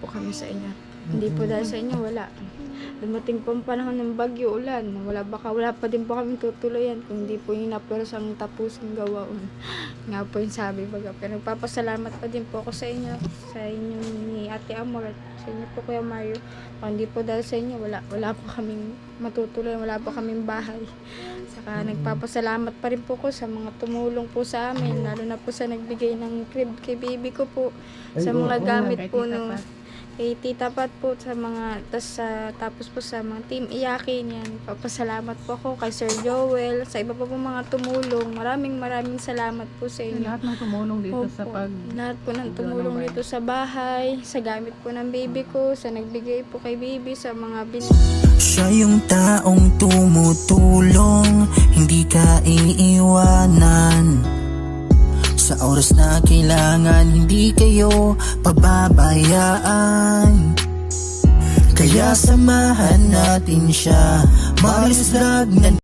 po kami sa inyo. Hindi po dahil sa inyo, wala. Dumating po ang panahon ng bagyo, ulan. Wala pa din po kami tutuloyan kung hindi po yung napursang tapusin gawaon. Nga po yung sabi baga. Pero nagpapasalamat pa din po ako sa inyo ni Ate Amor at sa inyo po Kuya Mario. Kung hindi po dahil sa inyo, wala po kaming matutuloyan, wala po kaming bahay. Saka nagpapasalamat pa rin po ko sa mga tumulong po sa amin, lalo na po sa nagbigay ng crib kay baby ko po, sa mga gamit po no, kay Tita Pat po sa mga tapos po sa mga team Iyakin yan. Papasalamat po ako kay Sir Joel, sa iba pa po mga tumulong. Maraming salamat po sa inyo. Lahat ng tumulong dito sa Lahat po ng tumulong dito sa bahay, sa gamit po ng baby ko, sa nagbigay po kay baby, sa mga Siya yung taong tumutulong, hindi ka iiwanan. Sa oras na kailangan, hindi kayo pababayaan. Kaya samahan natin siya, Marius Vlog na.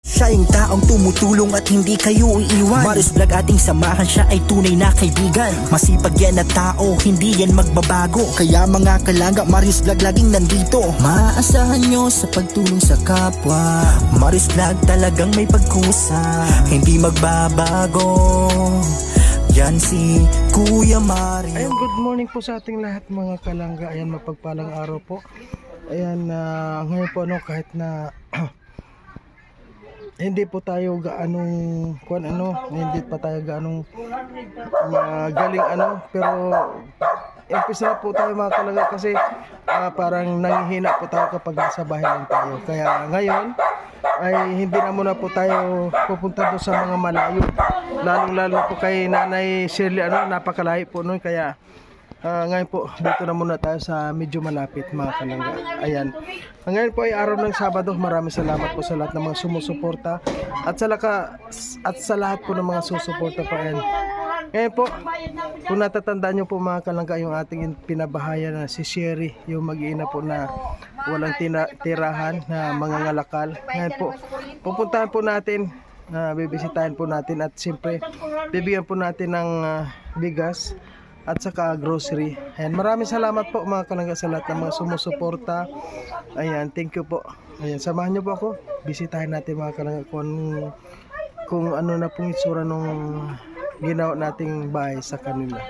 Siya yung taong tumutulong at hindi kayo iiwan. Marius Vlog ating samahan, siya ay tunay na kaibigan. Masipag yan na tao, hindi yan magbabago. Kaya mga kalangga, Marius Vlog laging nandito. Maaasahan nyo sa pagtulong sa kapwa. Marius Vlog talagang may pagkusa, hindi magbabago. Yan si Kuya Mario. Ayan, good morning po sa ating lahat mga kalangga. Ayan, mapagpalang araw po. Ayan, ngayon po kahit na hindi po tayo gaanong hindi pa tayo gaanong galing pero umpisa po tayo mga kalangga kasi parang nanghihina po tayo kapag nasa bahay lang tayo. Kaya ngayon ay hindi na muna po tayo pupunta doon sa mga malayo, lalong-lalo po kay Nanay Shirley, napakalayo po noon. Kaya ngayon po dito na muna tayo sa medyo malapit mga kalangga. Ayan, ngayon po ay araw ng Sabado. Maraming salamat po sa lahat ng mga sumusuporta at sa lahat po ng mga susuporta pa. Ngayon po, kung natatandaan nyo po mga kalangga, yung ating pinabahayan na si Sherry, yung mag-iina po na walang tirahan na mga ngalakal. Ngayon po, pupuntahan po natin, bibisitahin po natin at siyempre bibigyan po natin ng bigas at saka grocery. Ayan, maraming salamat po mga kalangga sa lahat ng mga sumusuporta. Ayan, thank you po. Ayan, samahan nyo po ako. Bisitahin natin mga kalangga kung ano na pong itsura nung ginawa nating bahay sa kanila.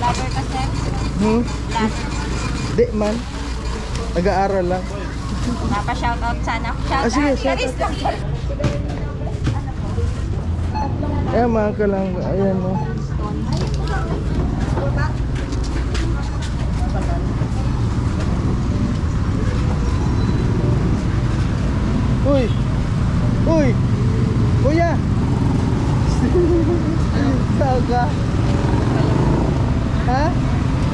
Lover ka, sir? Lahat. Di man. Nag-aaral lang. Papa-shoutout sana. Sige, shout out. Ayan mga kalangga. Ayan o. Uy! Uy! Kuya! Saan ka? Ha?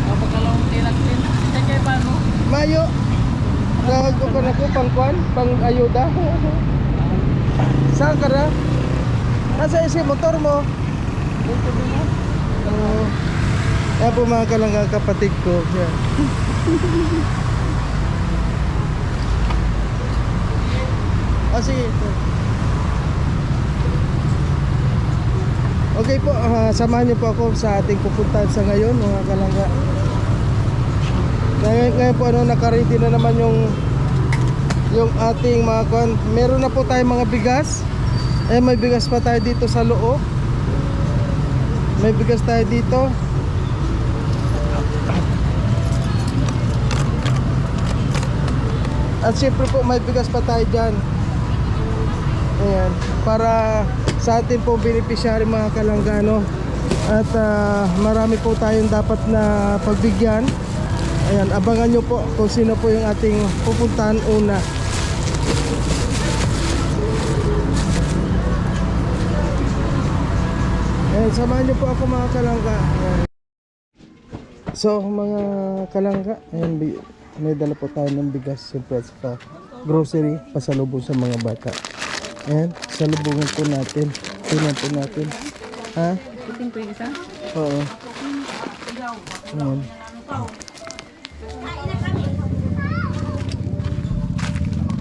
Pagkalawang tilak din. Kaya paano? Mayo! Tawag ko ka na ko pang kwan? Pang ayuda? Saan ka na? Nasa isi motor mo? Oo. Yan po mga kalangga kapatid ko. Yan. Sige. Okay po, samahan niyo po ako sa ating pupuntahan sa ngayon mga kalangga. Ngayon po naka-ready na naman yung ating mga kwan. Meron na po tayong mga bigas. May bigas pa tayo dito sa loob. May bigas tayo dito. At siyempre po may bigas pa tayo dyan. Ayan, para sa atin po beneficiary mga kalanggano. At marami po tayong dapat na pagbigyan. Ayan, abangan nyo po kung sino po yung ating pupuntahan una. Ayan, samahan nyo po ako mga kalangga. Ayan. So mga kalangga, ayan, may dala po tayo ng bigas, siyempre, sa grocery, pasalubong sa mga bata. Ayan, salubungan po natin. Tingnan po natin. Ha? Puting ko yung isa? Oo. Ayan.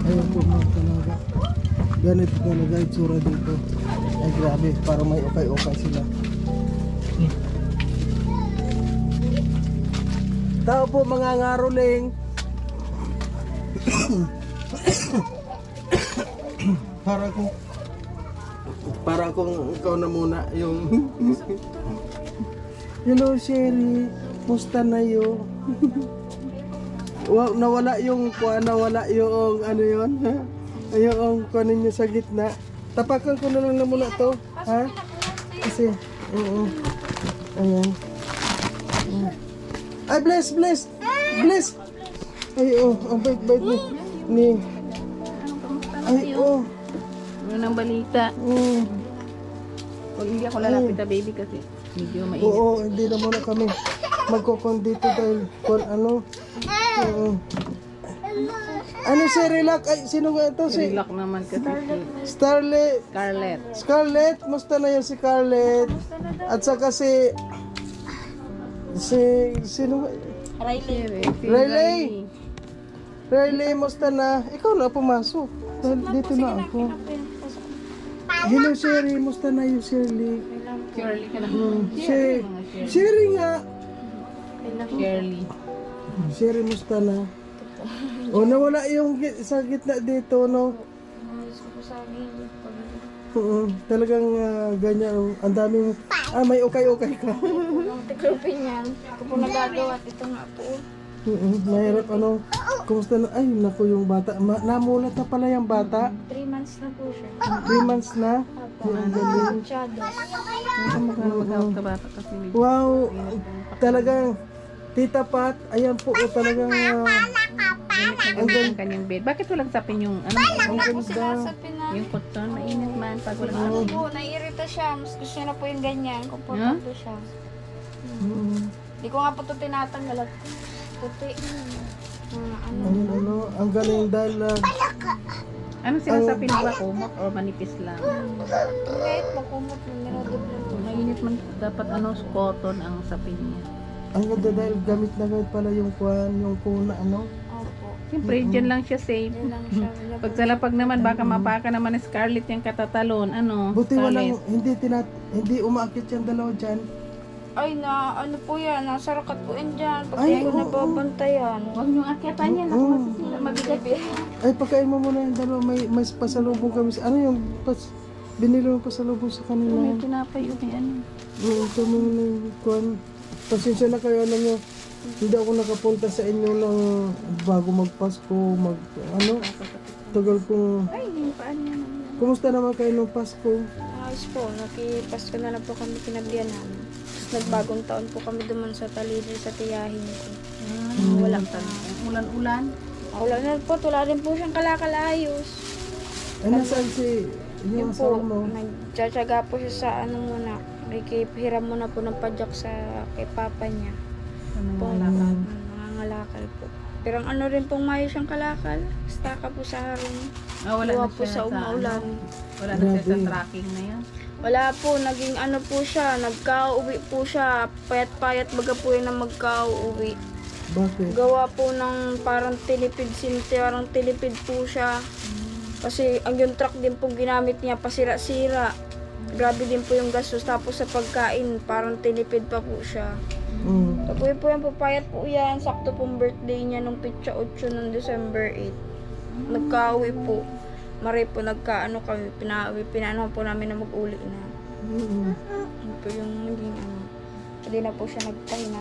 Ayan po mga talaga. Ganito talaga itsura dito. Ay grabe, parang may ukay-ukay sila. Tao po mga ngaroling. Para kung ikaw na muna yung Hello Sherry, musta na yo? Wow, nawala yung nawala yung ano yon, ha? Yung kunin niyo sa gitna. Tapakan ko na lang na muna to, ha? Kasi ayan. Ay, bless. Ay, ang bait-bait ni. Ay, Ano nang balita? Huwag hindi ako lalapit na baby kasi medyo mainit. Oo, hindi na muna kami magkukon dito dahil kung ano. Ano si Relax? Ay, sino nga ito? Si Relax naman kasi Starlet. Scarlett, musta na yun si Scarlett? At saka si sino nga? Riley, musta na? Ikaw na pumasok. Dahil dito na ako. Hello Sherry, musta na yung Shirley? Shirley ka na. Sherry nga. Shirley. Sherry, musta na? O nawala yung sa gitna dito, no? Talagang ganyan. Ang daming, may ukay-ukay ka. Ang tiklopin yan. Ako po nagagawa at ito nga po. Mahirap ano. Kumusta na? Ay, naku yung bata. Namulat na pala yung bata. 3 months na po siya. 3 months na. Ang galing. Masyado. Mag-out ka bata kasi medyo Wow. Talagang Tita Pat, ayan po talagang ang ganda ng kanyang bed. Bakit walang sapin yung ano? ang ganda. Sinasapin na. Yung cotton, mainit man pag walang Ano sapin. po, naiirita siya. Mas gusto niya na po yung ganyan. Komportable siya. Hindi ko nga po ito tinatanggal at puti. Ang galing dahil Anong sinasapin mo ba? Kumot or manipis lang? Kahit makumot yung minodoblan po. Mainit man dapat cotton ang sapin niya. ang ganda dahil gamit na gamit pala yung kuwan, yung kuna ano. Opo. Siyempre, dyan lang siya safe. Yan lang siya. Pag sa lapag naman, baka mapaka naman ni Scarlett yung katatalon. Ano? Buti Scarlett. walang hindi umaakit yung dalawa dyan. Ay na, ano po yan, nasa rakat po yan dyan. Pag Ay, di ko oo. nababantayan. Huwag niyong akyatan yan. Ako masisira. Mabigat. Ay, pagkain mo muna yung dalawa, may pasalubong kami. Ano yung binili mo pasalubong sa kanila? May tinapay yun eh. Ano? Ito mo na yung kuwan. pasensya na kayo, alam nyo, hindi ako nakapunta sa inyo ng bago magpasko, tagal kong, Ay, yung paan niya naman. kumusta naman kayo nung Pasko? Ayos po, nakipasko na lang po kami kinagyanan. Tapos nagbagong taon po kami duman sa Talidri sa tiyahin ko. Wala pa. Ulan-ulan. Wala na po, wala rin po siyang kalakalayos. Ay, nasaan si yung Yun po, asawa mo? nagtsatsaga po siya sa ano muna. Hiram muna po ng padyak sa kay papa niya. Po, nangangalakal po. Pero ang ano rin pong mayo siyang kalakal. Staka po sa harin. Wala Gawa na po siya sa umaulan. Wala na siya sa Grabe. tracking na yan. Wala po, naging ano po siya, nagka-uwi po siya. Payat-payat baga po yun na magka-uwi. Bakit? Gawa po ng parang tilipid, parang tilipid po siya. Kasi ang yung truck din po ginamit niya, pasira-sira. Grabe din po yung gastos. Tapos sa pagkain, parang tilipid pa po siya. Tapos po yan, papayat po yan. Sakto pong birthday niya nung pitsa 8 ng December 8. Nagka-uwi po. Mare po nagka-ano kami, pinano po namin na mag-uli na. Yun po yung naging ano. Hindi na po siya nagpahinga.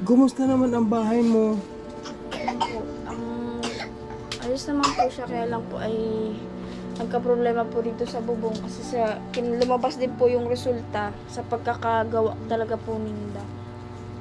Kumusta naman ang bahay mo? Po, ayos naman po siya, kaya lang po ay nagka-problema po dito sa bubong kasi lumabas din po yung resulta sa pagkakagawa talaga po ninda.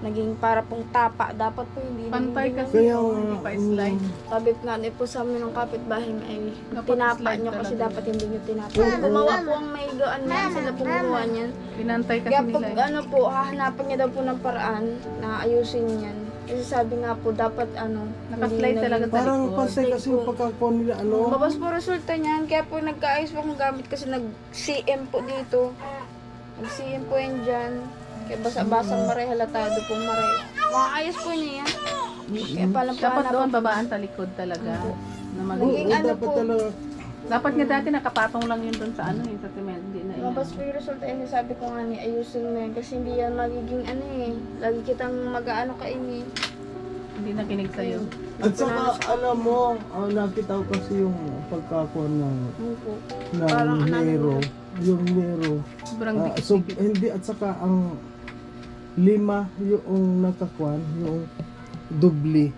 Naging para pong tapa, dapat po hindi Pantay naging- kasi Kaya yung nga, hindi pa slide. Sabi nga po sa amin ng kapitbahay ay Dapat tinapa slide nyo kasi talaga. dapat hindi nyo tinapa. Gumawa po ang may gaan man, sila po gumawa niyan. Pinantay kasi Kaya nila. pag ano po, hahanapan niya daw po ng paraan na ayusin yan. Kasi sabi nga po, dapat Nakaslide hindi talaga naging- Parang likod. pasay kasi yung pagkakuha nila, Mabas po resulta niyan, kaya po nagkaayos po akong gamit kasi nag-CM po dito. Nag-CM po yan dyan. Kaya basa-basang maray, halatado po maray. Maayos po niya yan. Kaya palang Dapat doon babaan talikod talaga. Na Oo, Naging ano dapat po. talaga. Dapat nga dati nakapatong lang yun doon sa ano yung sa cement. Hindi na yan. Mabas po yung resulta yan. Sabi ko nga ni, ayusin mo yan kasi hindi yan magiging lagi kitang mag-ano kainin. Hindi na kinig sa'yo. At saka, alam mo, nakita ko kasi yung pagkakuha ng Po. Parang hero. Yung hero. Sobrang dikit. So, hindi, at saka ang 5 yung nakakuan, yung dubli.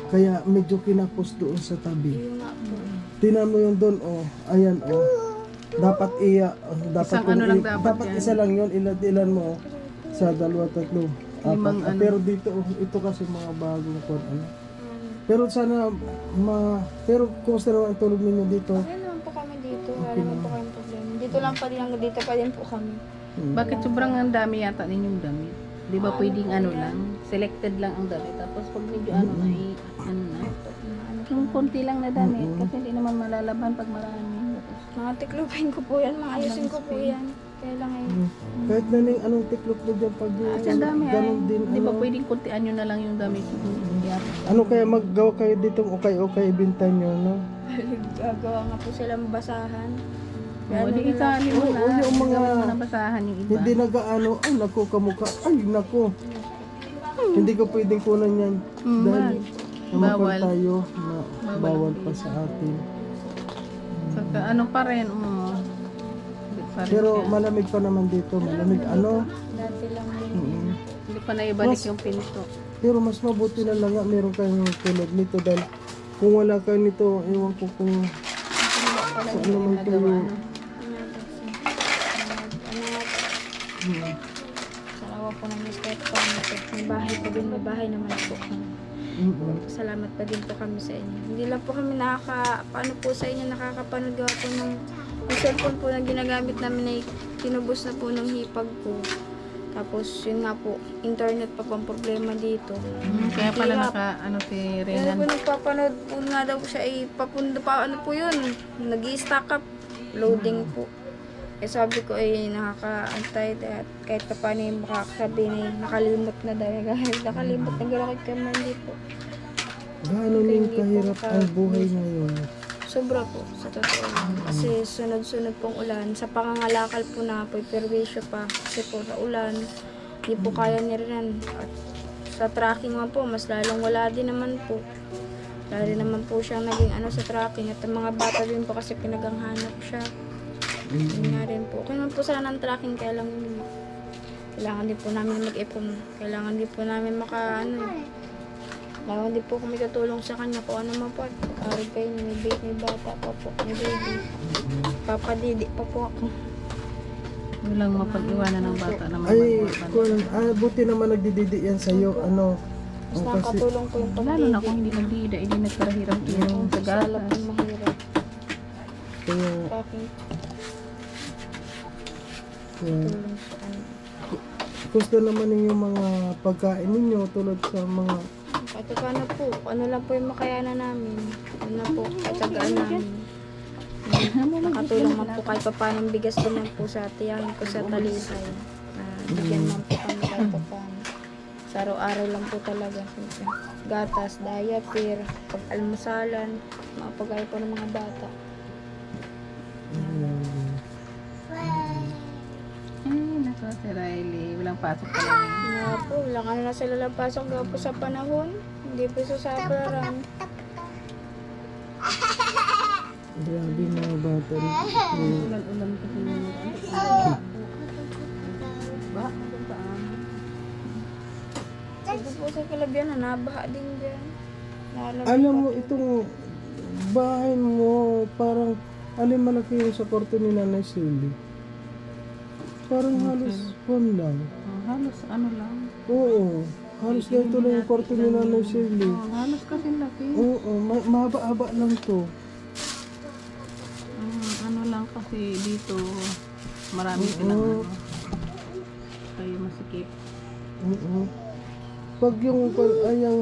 Kaya medyo kinapos doon sa tabi. Yun nga po. Tinan mo yun doon, ayan, dapat dapat Isang ano lang dapat yan. isa lang yun, ilan mo, sa 2, 3, 4. Limang ano. Pero dito, ito kasi mga bagong kuan, Pero sana, pero kumusta naman ang tulog ninyo dito? Okay naman po kami dito. Wala naman po kayong problema. Dito lang pa din, hanggang dito pa din po kami. Bakit sobrang ang dami yata ninyong damit? Di ba pwedeng ano lang? Selected lang ang damit. Tapos pag medyo ano na, ano na. Yung konti lang na damit. Kasi hindi naman malalaban pag marami. Mga tiklupin ko po yan, mga ayusin ko po yan. Kaya lang Kahit na ning anong tiklop mo dyan pag Ang dami ay. ganun din, Di ba pwedeng kontian nyo na lang yung damit? ano kaya maggawa kayo dito okay ibenta nyo, no? gagawa nga po silang basahan. O, di isali mo na. Oo, yung mga- Gawin mo na basahan yung iba. Hindi nagaano, ay naku, kamukha, ay naku. Hindi ko pwedeng kunan yan. Dahil namakal Bawal. tayo na bawal pa sa atin. Saka ano pa rin, pa rin Pero siya. malamig pa naman dito, malamig ano. Dati lang yun. Mm. Hindi pa naibalik yung pinto. Pero mas mabuti na lang nga meron kayong tulad nito dahil kung wala kayo nito, ewan ko kung Wala ano naman kayo. Salawa po ng respect po. May bahay pa din, may bahay naman po. Salamat pa din po kami sa inyo. Hindi lang po kami paano po sa inyo, nakakapanood gawa po ng yung cellphone po na ginagamit namin ay tinubos na po ng hipag ko. Tapos yun nga po, internet pa po ang problema dito. Kaya pala Hirap. ano si Kaya po Renan. nagpapanood po nga daw siya ay papunta pa ano po yun, nag-i-stack up, loading po. Eh sabi ko ay nakakaantay at kahit pa paano yung makakasabi na nakalimot na dahil nakalimot na galakit ka man dito. Gaano ning kahirap ang buhay ngayon. Sobra po, sa totoo lang. Kasi sunod-sunod pong ulan. Sa pangangalakal po na po, perwisyo pa. Kasi po sa ulan, hindi po kaya ni Renan. At sa tracking man po, mas lalong wala din naman po. Lalo naman po siyang naging sa tracking. At ang mga bata din po kasi pinaganghanap siya. Yun nga rin po. Kaya naman po sana ng tracking, kaya lang yun. Kailangan din po namin mag-ipon. Kailangan din po namin kailangan din po kami tutulong sa kanya kung ano man po. Pagkarin kayo, may bata pa po, may baby. Papadidi pa po ako. Walang mapag-iwanan ng bata na Ay, mabagwan. buti naman nagdididi yan sa'yo. Ano? Mas Kasi, nakakatulong po yung Lalo na kung hindi nagdida, hindi nagkarahirap-hirap sa Sala po gatas. mahirap. kaya, Paking kaya, tulong sa kanya. gusto naman yung mga pagkain ninyo tulad sa mga Kahit paano po, ano lang po yung makayanan namin. Ano na po, katagaan namin. Nakatulong man po kahit pa paano bigas din lang po sa tiyahin ko sa talisay. Bigyan man po kami kahit pa paano. Sa araw-araw lang po talaga. Gatas, diaper, pag-almusalan, mga pagkain po ng mga bata. Nako, si Riley. Walang pasok pa lang. Nga po, wala ka na sila lang pasok nga po sa panahon. Hindi po sa sabaran. grabe mga bata. Ulan-ulan kasi yun. Ba? Ano ba? Ito po sa Calabia na nabaha din dyan. Alam mo, itong bahay mo, parang alin malaki yung sa kwarto ni Nanay Silly. Parang halos one lang. Halos ano lang. Oo, halos ganito lang yung kwarto ni Nanay Silly. Halos kasi laki. Oo, mahaba-haba lang to. Ano lang kasi dito marami silang ano. Kaya masikip. Oo. Pag yung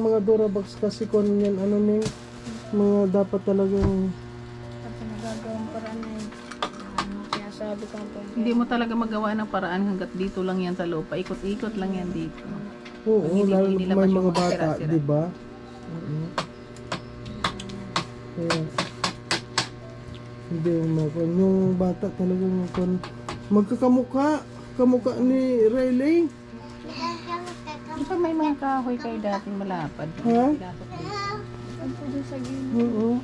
mga Durabox kasi kung yan ano ning mga dapat talagang Tapos nagagawang paraan na yun. Kaya sabi ko po. Hindi mo talaga magawa ng paraan hanggat dito lang yan sa loob. Paikot-ikot lang yan dito. oo, Hindi lalo nilabas may yung mga mga bata, sira-sira. di ba? Oo. Kaya hindi yung bata talagang kamukha ni Riley. Di ba may mga kahoy kayo dating malapad? Ha? Pinasok dito. Ang po dun sa gilid. Oo.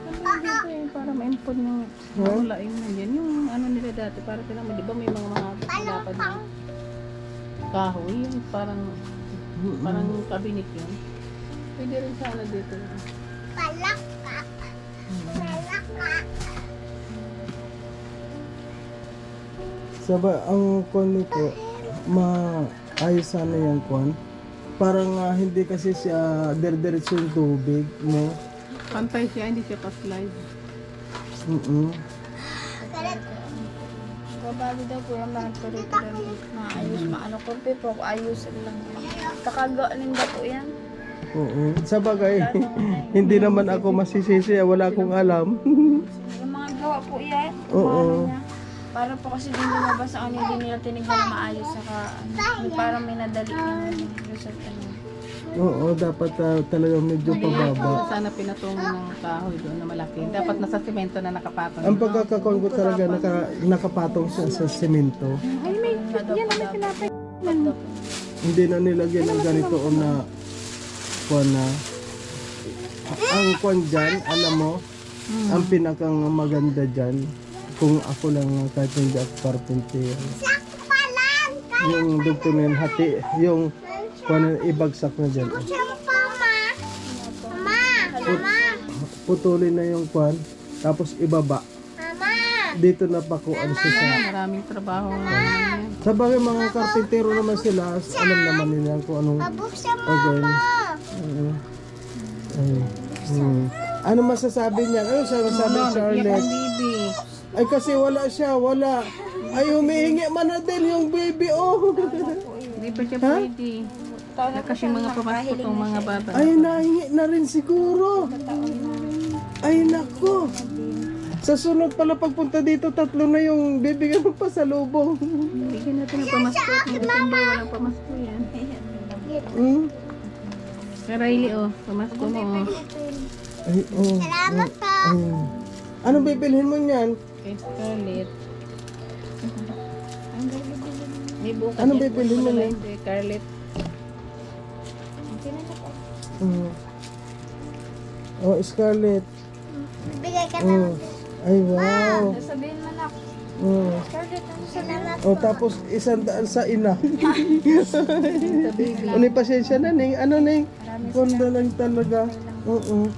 Kasi dito eh, para ma-impon yung wala yung nandiyan. Yung ano nila dati, para sila, di ba may mga malapad na kahoy, yung parang cabinet yun. Pwede rin sana dito. Saba, ang kwan nito, maayos sana yung kwan. Parang hindi kasi siya der-diretso yung tubig, no? Pantay siya, hindi siya pa-slide. Babago daw po yung mga rito lang. Maayos, maano ko po, ayos lang. Kakagaanin daw po yan. Oo. Sa bagay, hindi naman ako masisisi, wala akong alam. Yung mga gawa po yan. Oo. Ano niya. Para po kasi din lumabas sa kanila, hindi nila tinignan na maayos. Saka parang may nadali yung result. Oo, dapat talaga medyo pababa. Sana pinatungo ng kahoy doon na malaki. Dapat nasa semento na nakapatong. Ang pagkakakon ko talaga nakapatong siya sa semento. Ay, may yan na tinapay. Hindi na nilagyan ng ganito o na kwan na. Ang kwan dyan, alam mo, ang pinakang maganda dyan, kung ako lang kahit hindi ako carpenter. Yung dugtong na yun, hati, yung kwan ibagsak na dyan. Putulin na yung kwan, tapos ibaba. Dito na pakuan siya sa... Maraming trabaho naman yan. Sa bagay mga karpintero naman sila, alam naman nila kung anong gagawin. Ano masasabi niya? Ano siya masasabi ni Charlotte? Baby. Ay kasi wala siya, wala. Ay humihingi man na din yung baby, oh. Hindi pa siya pwede. Kasi mga pamasko tong mga bata. Ay nahingi na rin siguro. Ay nako. Sa sunod pala pagpunta dito, 3 na yung bibigyan mo pa sa lubong. Bigyan natin ng pamasko. Kung December walang pamasko yan. Riley, oh. Pamasko mo, oh. Ay, oh. Salamat po. Anong bibilhin mo niyan? Kay Scarlett. May bukas Anong yan. bibilhin mo niyan? Kay Scarlett. Oh, Scarlett. Bigay ka Oh. Ay, wow. Sabihin mo na, Oh. Scarlett, ano salamat Oh, tapos 100 sa ina. Sa baby. Ano pasensya na ning, ano ning, kondo lang talaga. Oo.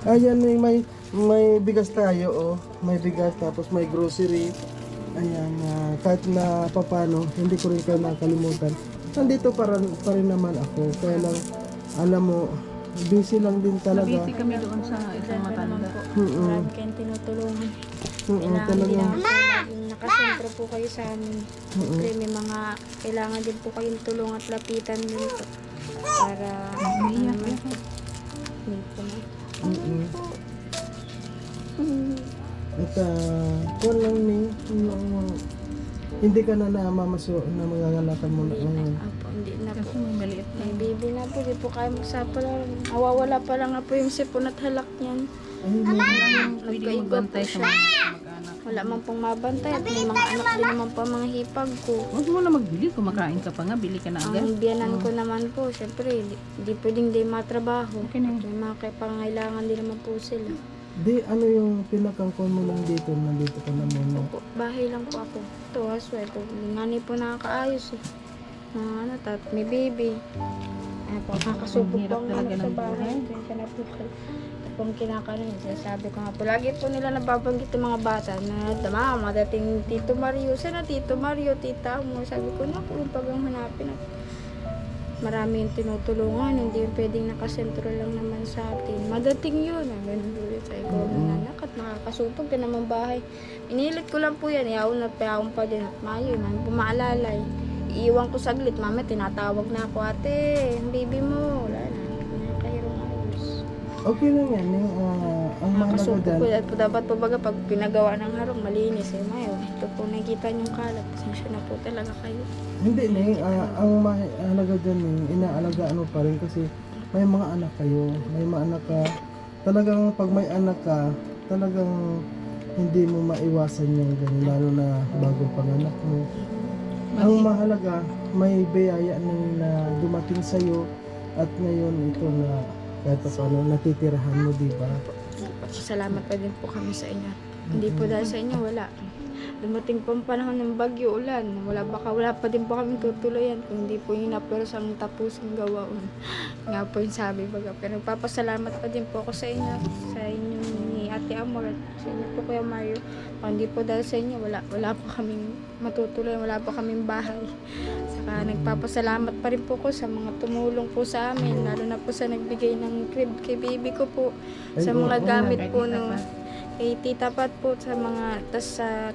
Ayan ning, may bigas tayo, oh. May bigas, tapos may grocery. Ayan, kahit na papano, hindi ko rin kayo nakalimutan. Nandito pa rin naman ako. Kaya lang, alam mo, busy lang din talaga. Nabisi kami doon sa isang matanda. Marami kayong tinutulungan. Oo, Kailangan talaga. din naman po laging nakasentro po kayo sa amin. Siyempre, may mga kailangan din po kayong tulong at lapitan din po. Para Umiiyak naman ako. po. Hindi po na. At kung lang ning, hindi ka na namamaso na maganganakan mo na ngayon. Apo, hindi na Kasi po. may maliit na. May baby na po, di po kaya magsapala. Awawala pa lang nga po yung sipon at halak niyan. Ay, Pwede Nagkaiba magbantay po sa siya. mga kamag-anak. Wala man pong mabantay at may mga anak din naman po mga hipag ko. Huwag mo na magbili. Kumakain ka pa nga. Bili ka na agad. Ang biyanan ko naman po, syempre, di pwedeng di matrabaho. Okay na yun. May mga pangailangan din naman po sila. Di, ano yung pinakangkon mo lang dito, nandito ka na muna. Po, bahay lang po ako. Ito, asway po. Ngani po nakakaayos eh. Ano, may baby. Ay po, nakakasubok Ang hirap po ang talaga anak sa ng bahay. buhay. Kaya na po kayo. Ito pong kinakaroon. Sabi ko nga po, lagi po nila nababanggit yung mga bata na mama, dating Tito Mario. Sana Tito Mario, tita mo. Sabi ko, naku, pag ang hanapin at marami yung tinutulungan, hindi yung pwedeng nakasentro lang naman sa atin. Madating yun. Ganun ulit sa ikaw ng anak at nakakasupag ka naman bahay. Inilit ko lang po yan. Iyaw na payawang pa din at mayo. Mami pumaalalay. Iiwan ko saglit. Mami, tinatawag na ako. Ate, ang baby mo. Wala na. Nakakahirong ayos. Okay lang yan. Ang mahalaga Nakakasupag dyan, po. At dapat po baga pag pinagawa ng harong, malinis. Eh, mayo. Ito po nakikita niyong kalat. Pasensya na po talaga kayo. hindi ning, ang mahalaga dyan ning, inaalagaan mo pa rin kasi may mga anak kayo, may mga anak ka. Talagang pag may anak ka, talagang hindi mo maiwasan yung ganun, lalo na bagong panganak mo. Ang mahalaga, may biyaya na dumating sa'yo at ngayon ito na kahit pa paano natitirahan mo, di ba? Salamat pa din po kami sa inyo. Hindi po dahil sa inyo, wala. Dumating po ang panahon ng bagyo, ulan. Wala pa din po kami tutuloyan kung hindi po yung naperos ang tapusin gawaon. Nga po yung sabi baga. Pero nagpapasalamat pa din po ako sa inyo ni Ate Amor at sa inyo po Kuya Mario. Kung hindi po dahil sa inyo, wala po kaming matutuloy, wala po kaming bahay. Saka nagpapasalamat pa rin po ko sa mga tumulong po sa amin, lalo na po sa nagbigay ng crib kay baby ko po, sa Ay, mga oo, gamit kahit po isa no, pa. kay Tita Pat po sa mga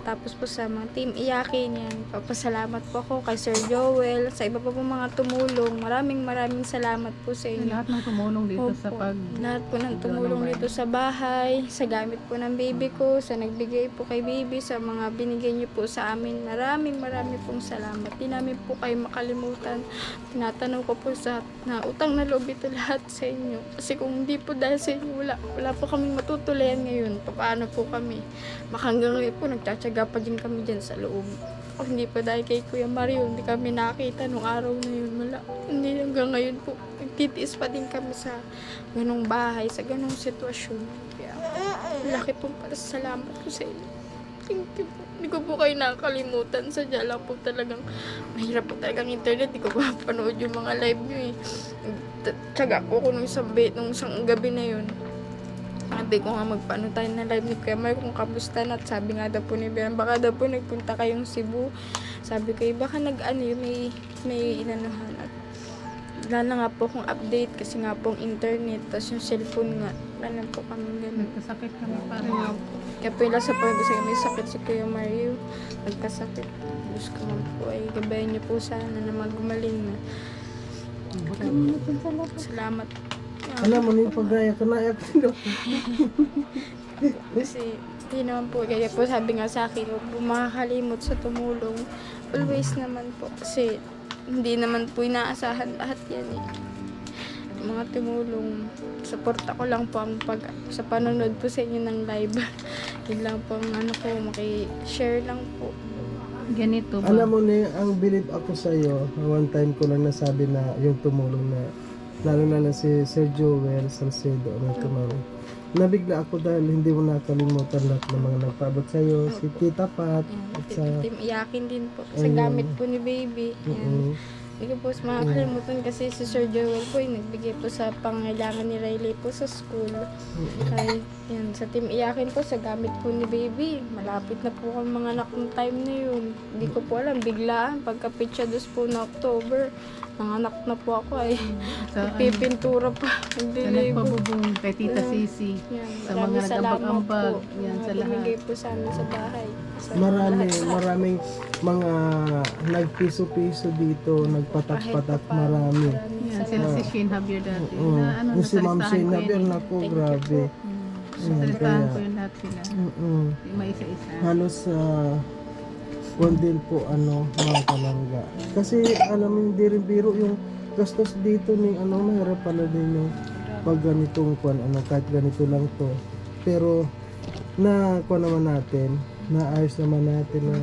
tapos po sa mga team Iyakin yan. Papasalamat po ako kay Sir Joel, sa iba pa po mga tumulong. Maraming salamat po sa inyo. Lahat ng tumulong dito sa Opo. pag... Lahat po ng tumulong dito sa bahay, sa gamit po ng baby ko, sa nagbigay po kay baby, sa mga binigay niyo po sa amin. Maraming pong salamat. Di namin po kayo makalimutan. Tinatanong ko po sa na utang na loob ito lahat sa inyo. Kasi kung hindi po dahil sa inyo, wala po kaming matutulayan ngayon. Paano po kami? Hanggang ngayon po, nagtsatsaga pa din kami dyan sa loob. Kung hindi pa dahil kay Kuya Mario, hindi kami nakita nung araw na yun. Wala. Hindi hanggang ngayon po, nagtitiis pa din kami sa ganong bahay, sa ganong sitwasyon. Kaya, laki pong salamat ko sa inyo. Thank you po. Hindi ko po kayo nakakalimutan. Sadya lang po talagang, mahirap po talagang internet. Hindi ko po panood yung mga live nyo eh. Tsaga po ko nung isang gabi na yun. Sabi ko nga magpaano tayo na live ni Kuya Mario kung kamusta na. At sabi nga daw po ni Bian, baka daw po nagpunta kayong Cebu. Sabi ko, baka may inanuhan. At wala na nga po kung update kasi nga pong internet. Tapos yung cellphone nga, wala na po kami ganun. Nagkasakit kami pa. Kaya po yung sa point kasi may sakit si Kuya Mario. Nagkasakit. Diyos ko nga po ay gabayan niyo po sana na magumaling na. Salamat. Alam mo, yung pag-gaya ka na, Kasi hindi naman po, kaya po sabi nga sa akin, huwag po makakalimot sa tumulong. Always naman po, kasi hindi naman po inaasahan lahat yan eh. Yung mga tumulong, suporta ko lang po ang sa panonood po sa inyo ng live. Yun lang po ang ko, maki-share lang po. Ganito ba? alam mo na ang believe ako sa iyo, one time ko lang nasabi na yung tumulong na lalo na si Sir Joel Salcedo ang tumulong. nabigla ako dahil hindi mo nakalimutan lahat ng mga nagpaabot sa'yo, si Tita Pat, at sa... Team iyakin din po. Sa Ayun. gamit po ni baby. Yan. Hindi ko po makakalimutan kasi si Sir Joel po yung nagbigay po sa pangailangan ni Riley po sa school. Kaya yan, sa team iyakin po, sa gamit po ni baby. Malapit na po kami mga anak ng time na yun. Hindi ko po alam, biglaan. Pagka-pitcha dos po na October, nanganak na po ako ay Sa, pipintura pa. Hindi sa nagpabubong kay Tita Sisi. Yan, Sa maraming mga salamat nag-ambag-ambag, po. yan, Mga sa lahat. binigay po sa amin sa bahay. Sa Maraming mga nagpiso-piso dito, nagpatak-patak, marami. Yan, sila si Shane Javier dati. Oo. Na, ano, Yung si Ma'am nasalistahan Shane ko Javier, yun. naku, grabe. Nasalistahan kaya- ko yun lahat sila. Mm-mm. Di maisa-isa. Halos kung din po mga kalangga. Kasi alam mo, hindi rin biro yung gastos dito ni mahirap pala din yung pag ganitong kahit ganito lang to. Pero na naman natin, naayos naman natin na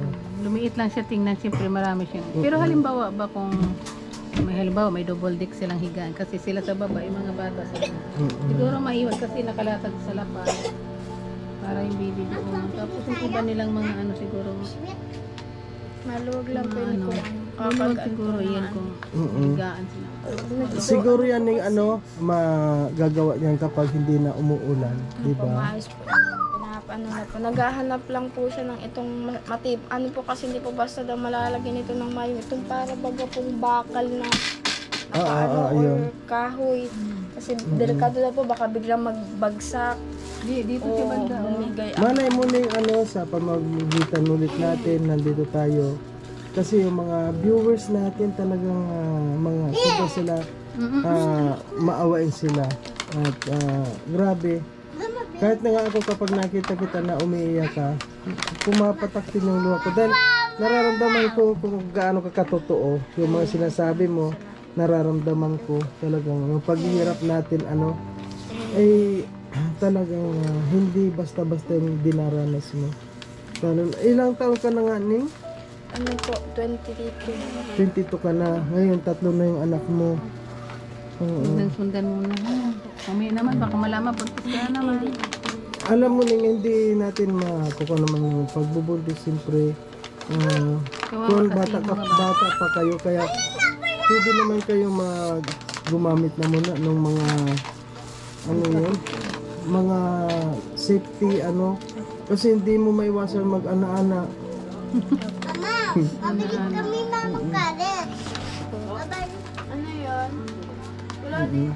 Lumiit lang siya tingnan, siyempre marami siyang. Pero halimbawa ba kung may double deck silang higaan kasi sila sa baba yung mga bata sa siguro maiwan kasi nakalatag sa lapad para yung baby doon. Tapos yung iba nilang mga siguro Maluwag lang po yun kung Kapag kapag siguro yan kung higaan sila. siguro yan yung magagawa niyan kapag hindi na umuulan, di ba? Pumayos po. Ano na po, naghahanap lang po siya ng itong matib. Ano po kasi hindi po basta daw malalagyan ito ng mayong. Itong para baga pong bakal na yun. or kahoy. Kasi delikado na po, baka biglang magbagsak Dito o siya banda. bumigay. Malay mo na yung sa pamagitan ulit natin, nandito tayo. Kasi yung mga viewers natin talagang mga sila maawain sila. At grabe. Kahit na nga ako kapag nakita kita na umiiyak ka, pumapatak din yung luha ko. Dahil nararamdaman ko kung gaano ka katotoo. Yung mga sinasabi mo, nararamdaman ko talagang yung paghihirap natin ay talagang hindi basta-basta yung dinaranas mo. Ilang taon ka na nga, Ning? Ano po, 22. 22 ka na. Ngayon, 3 na yung anak mo. Oo. Sundan muna. Kami naman, baka malaman pagkas ka naman. Alam mo, Ning, hindi natin makuha naman yung pagbubuntis. Siyempre, kung bata pa kayo, kaya pwede naman kayo gumamit na muna ng mga mga safety kasi hindi mo maiwasan mag-ana-ana. Ano yun? Wala din.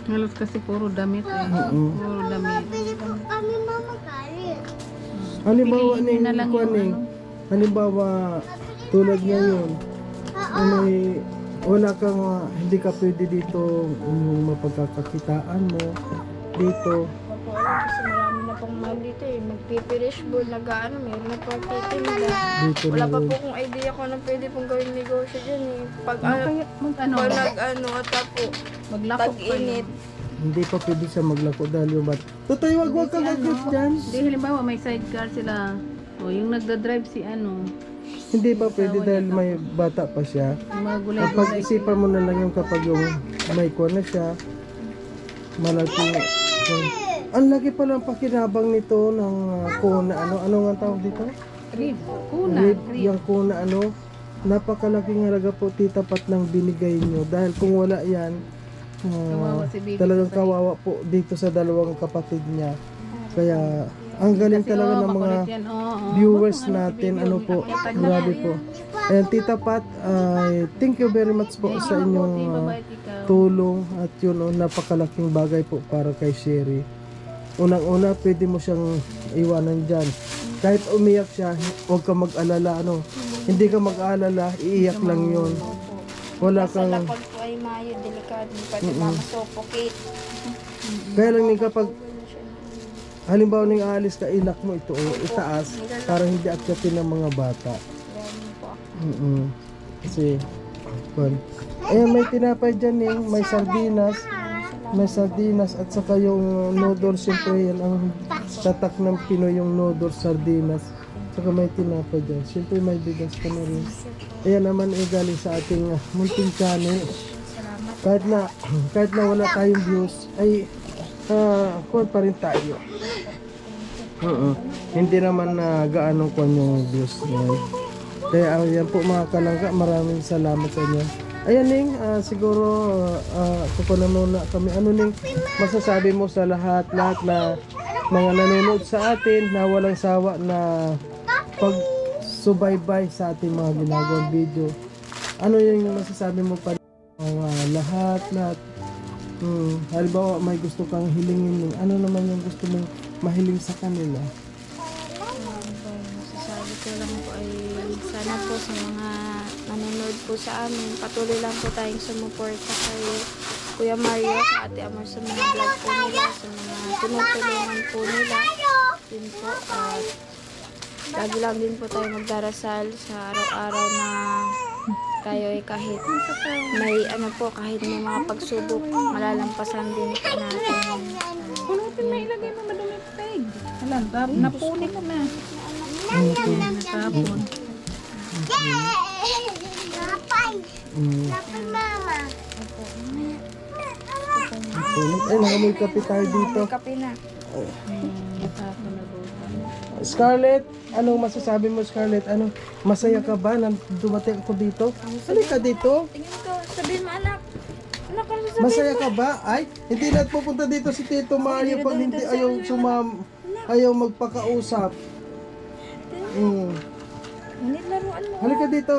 Halos kasi puro damit Puro damit. Halimbawa, Piliin Ning, na lang yung Ning, halimbawa, tulad ngayon, wala kang, hindi ka pwede dito yung mapagkakakitaan mo dito. Opo, alam kasi marami na pong mahal dito eh. Magpipirish board, meron na pong titinda. Dito Wala na pa yun. po kung idea ko na pwede pong gawing negosyo dyan eh. Pag Maglakop pa tag-init. Hindi pa pwede siya maglako dahil yung bat. Tutoy, wag kang gagawin dyan. Hindi, halimbawa may sidecar sila. O yung nagda-drive si Hindi pa pwede dahil may bata pa siya. yung mga gulay. At pag-isipan mo na lang yung kapag yung may kuha na siya, malaki. Ang laki pa lang pakinabang nito ng kuna. Ano nga tawag dito? Rib. Kuna. Rib. Yung kuna napakalaking halaga po, Tita Pat, ng binigay nyo. Dahil kung wala yan, Kawawa si baby talagang sa kawawa po dito sa dalawang kapatid niya. Kaya ang galing talaga ng mga viewers natin. Grabe po. And Tita Pat, thank you very much po sa inyong tulong at yun, napakalaking bagay po para kay Sherry. Unang-una, pwede mo siyang iwanan dyan. Kahit umiyak siya, huwag ka mag-alala. Hindi ka mag-alala, iiyak lang yun. Wala Sa kang... lapag po ay mayo, delikado. Pwede masuffocate. Kaya lang kapag halimbawa ning aalis ka, ilak mo ito itaas para hindi akyatin ng mga bata. Ganun po. Kasi may tinapay dyan may sardinas at saka yung noodles, siyempre yan ang tatak ng Pinoy, yung noodles, sardinas, saka may tinapay dyan, siyempre may bigas ka na rin. Ayan naman galing sa ating munting channel. Kahit na wala tayong views, ay kuwan pa rin tayo. Hindi naman na gaano kuwan yung views niya. Kaya ayan po mga kalangga, maraming salamat sa inyo. Ayan Ning, siguro kukunan muna kami. Ano Ning, masasabi mo sa lahat na mga nanonood sa atin na walang sawa na pagsubaybay sa ating mga ginagawang video? Ano yung masasabi mo pa mga lahat? Halimbawa may gusto kang hilingin, ano naman yung gusto mong mahiling sa kanila? Masasabi ko lang po ay sana po sa mga nanonood po sa amin, patuloy lang po tayong sumuporta kay Kuya Mario, sa Ate Amor, sa mga vlog po nila, sa mga tinutulungan po nila. Yun po, at lagi lang din po tayo magdarasal sa araw-araw na tayo ay kahit may kahit may mga pagsubok, malalampasan din po natin. Pulutin mo, ilagay mo madumi peg. Alam, napuli ka na. Natapon. Ay, nangamoy kape tayo dito. Kape na. Natapon na buwan. Scarlett, anong masasabi mo Scarlett? Masaya ka ba nang dumating ako dito? Halika dito. Tingin ko, sabihin mo anak. Anak, ano sasabihin? Masaya ka ba? Ay, hindi na pupunta dito si Tito Mario pag hindi ayaw magpakausap. Hindi laruan mo. Halika dito.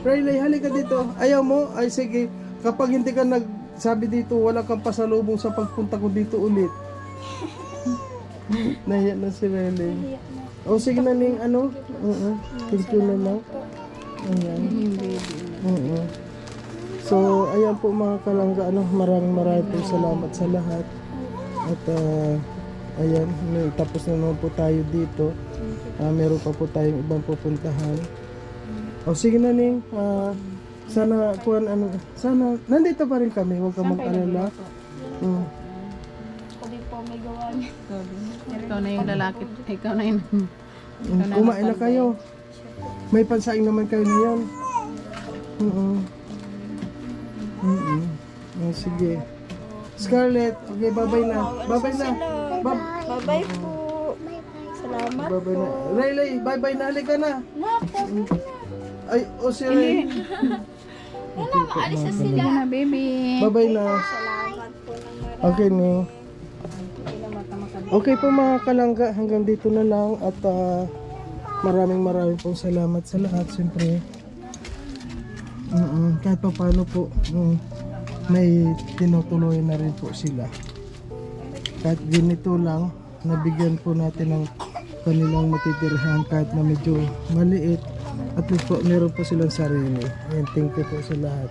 Riley, halika dito. Ayaw mo? Ay sige. Kapag hindi ka nagsabi dito, wala kang pasalubong sa pagpunta ko dito ulit. Nahiya na si Riley. O sige na Ning, thank you na lang. Ayan. So, ayan po mga kalangga, maraming po salamat sa lahat. At ayan, tapos na naman po tayo dito. Meron pa po tayong ibang pupuntahan. O sige na Ning, sana nandito pa rin kami, huwag kang mag-alala. Ako din po may gawa niya. Ikaw na yung lalaki. Ikaw na yung... Kumain na kayo. May pansaing naman kayo ngayon. Sige. Scarlett, okay, bye-bye na. Bye-bye na. Bye-bye po. Salamat Bye-bye po. na. Riley, bye-bye na. Halika na. Ay, si Riley. Maalis na sila. Sige na, baby. Bye-bye na. Salamat po ng marami. Okay, Ning. Okay po mga kalangga, hanggang dito na lang at maraming pong salamat sa lahat. Siyempre, kahit pa paano po, may tinutuloy na rin po sila. Kahit ganito lang, nabigyan po natin ng kanilang matitirhan kahit na medyo maliit. At least po, meron po silang sarili. And thank you po sa lahat.